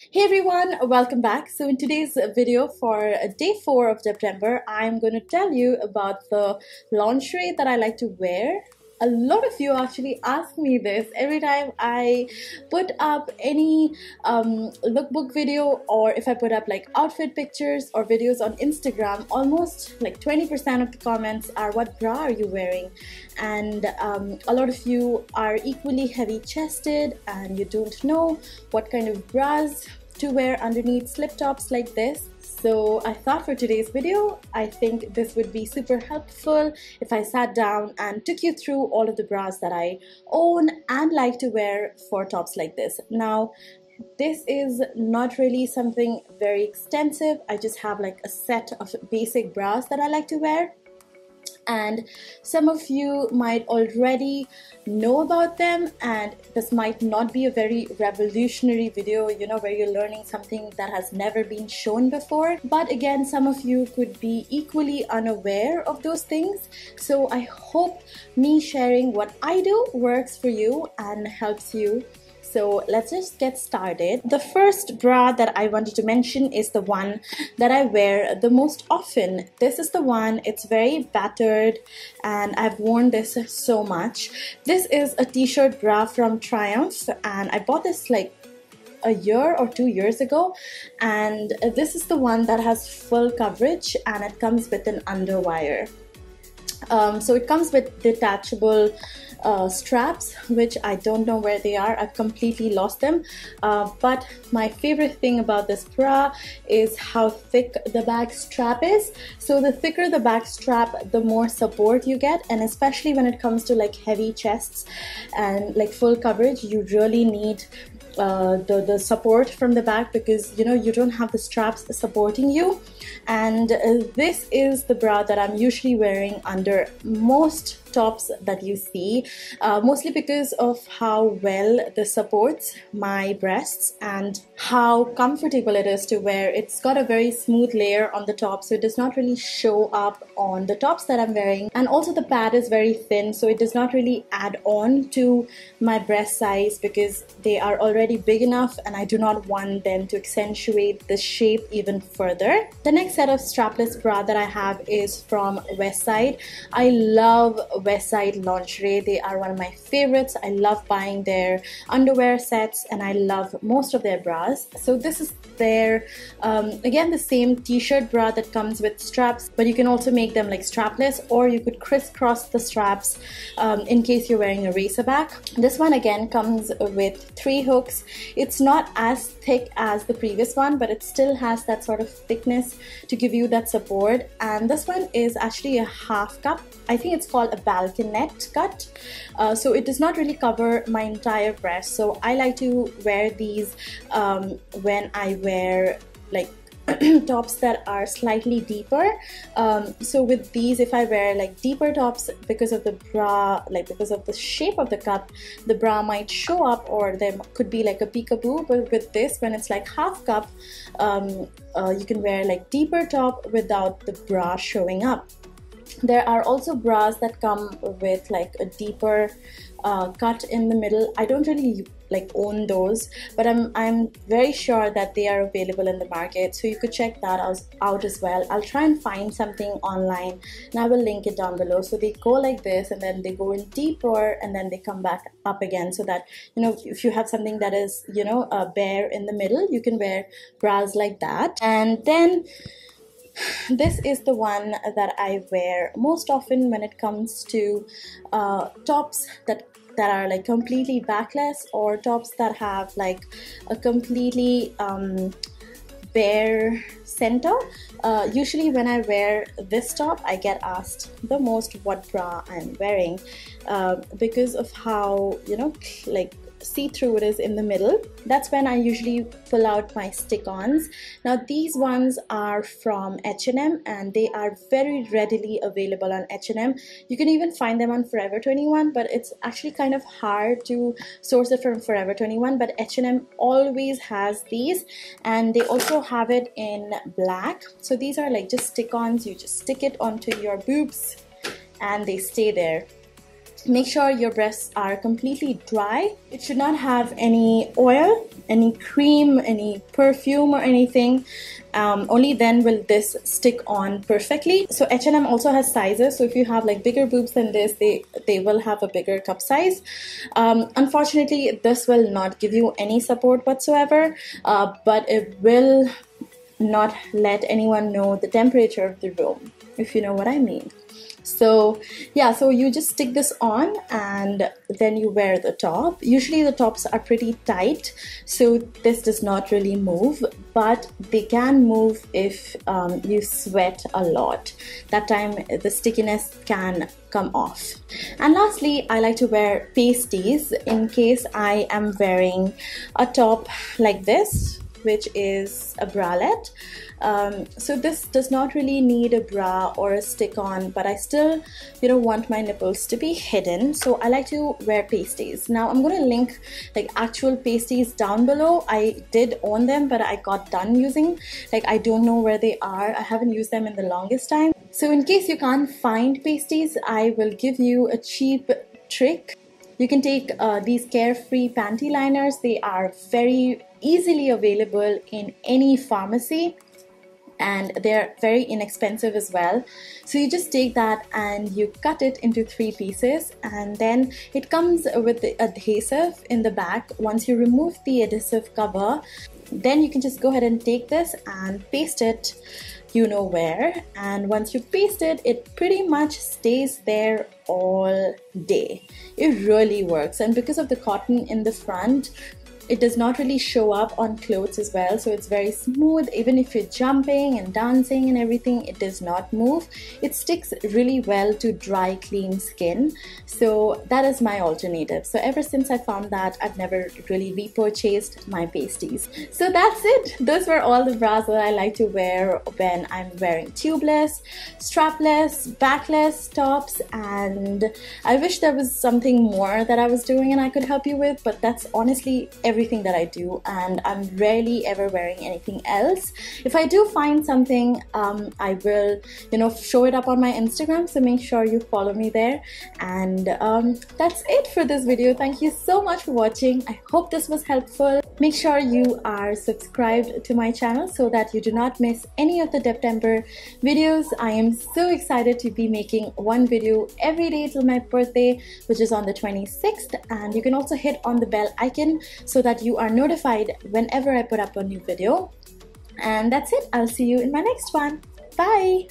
Hey everyone, welcome back. So in today's video for day 4 of September, I'm going to tell you about the lingerie that I like to wear. A lot of you actually ask me this every time I put up any lookbook video, or if I put up like outfit pictures or videos on Instagram. Almost like 20% of the comments are, what bra are you wearing? And a lot of you are equally heavy chested and you don't know what kind of bras to wear underneath slip tops like this. So I thought for today's video, I think this would be super helpful if I sat down and took you through all of the bras that I own and like to wear for tops like this. Now, this is not really something very extensive. I just have like a set of basic bras that I like to wear. And some of you might already know about them, and this might not be a very revolutionary video, where you're learning something that has never been shown before. But again, some of you could be equally unaware of those things. So I hope me sharing what I do works for you and helps you. So let's just get started. The first bra that I wanted to mention is the one that I wear the most often. This is the one, it's very battered and I've worn this so much. This is a t-shirt bra from Triumph, and I bought this like a year or 2 years ago, and this is the one that has full coverage and it comes with an underwire. So it comes with detachable straps, which I don't know where they are. I've completely lost them. But my favorite thing about this bra is how thick the back strap is. So the thicker the back strap, the more support you get, and especially when it comes to like heavy chests and like full coverage, you really need the support from the back, because you don't have the straps supporting you. And this is the bra that I'm usually wearing under most tops that you see, mostly because of how well this supports my breasts and how comfortable it is to wear. It's got a very smooth layer on the top, so it does not really show up on the tops that I'm wearing, and also the pad is very thin, so it does not really add on to my breast size because they are already big enough and I do not want them to accentuate the shape even further. The next set of strapless bra that I have is from Westside. I love Westside lingerie. They are one of my favorites. I love buying their underwear sets and I love most of their bras. So this is their again the same t-shirt bra that comes with straps, but you can also make them like strapless, or you could crisscross the straps in case you're wearing a racerback. This one again comes with 3 hooks. It's not as thick as the previous one, but it still has that sort of thickness to give you that support. And this one is actually a half cup. I think it's called a balconette cut. So it does not really cover my entire breast. So I like to wear these when I wear like tops that are slightly deeper. So with these, if I wear like deeper tops, because of the bra, like because of the shape of the cup, the bra might show up, or there could be like a peekaboo. But with this, when it's like half cup, you can wear like deeper top without the bra showing up. There are also bras that come with like a deeper cut in the middle. I don't really like own those, but I'm very sure that they are available in the market, so you could check that out as well. I'll try and find something online and I will link it down below. So they go like this and then they go in deeper and then they come back up again, so that if you have something that is bare in the middle, you can wear bras like that. And then this is the one that I wear most often when it comes to tops that are like completely backless, or tops that have like a completely bare center. Usually when I wear this top, I get asked the most what bra I'm wearing, because of how like see-through it is in the middle. That's when I usually pull out my stick-ons. Now these ones are from H&M and they are very readily available on H&M. You can even find them on Forever 21, but it's actually kind of hard to source it from Forever 21. But H&M always has these, and they also have it in black. So these are like just stick-ons. You just stick it onto your boobs and they stay there. Make sure your breasts are completely dry. It should not have any oil, any cream, any perfume or anything. Only then will this stick on perfectly. So H&M also has sizes, so if you have like bigger boobs than this, they will have a bigger cup size. Unfortunately, this will not give you any support whatsoever, but it will not let anyone know the temperature of the room, if you know what I mean. So yeah, so you just stick this on and then you wear the top. Usually the tops are pretty tight, so this does not really move, but they can move if you sweat a lot. That time the stickiness can come off. And lastly, I like to wear pasties in case I am wearing a top like this, which is a bralette. So this does not really need a bra or a stick-on, but I still, want my nipples to be hidden. So I like to wear pasties. Now I'm going to link like actual pasties down below. I did own them, but I got done using. Like I don't know where they are. I haven't used them in the longest time. So in case you can't find pasties, I will give you a cheap trick. You can take these Carefree panty liners. They are very easily available in any pharmacy, and they're very inexpensive as well. So you just take that and you cut it into 3 pieces, and then it comes with the adhesive in the back. Once you remove the adhesive cover, then you can just go ahead and take this and paste it you know where, and once you paste it, it pretty much stays there all day. It really works, and because of the cotton in the front, it does not really show up on clothes as well, so it's very smooth. Even if you're jumping and dancing and everything, it does not move. It sticks really well to dry, clean skin. So that is my alternative. So ever since I found that, I've never really repurchased my pasties. So that's it. Those were all the bras that I like to wear when I'm wearing tubeless, strapless, backless tops, and I wish there was something more that I was doing and I could help you with, but that's honestly everything that I do, and I'm rarely ever wearing anything else. If I do find something, I will show it up on my Instagram, so make sure you follow me there. And that's it for this video. Thank you so much for watching. I hope this was helpful. Make sure you are subscribed to my channel so that you do not miss any of the September videos. I am so excited to be making one video every day till my birthday, which is on the 26th, and you can also hit on the bell icon so that you are notified whenever I put up a new video. And that's it. I'll see you in my next one. Bye.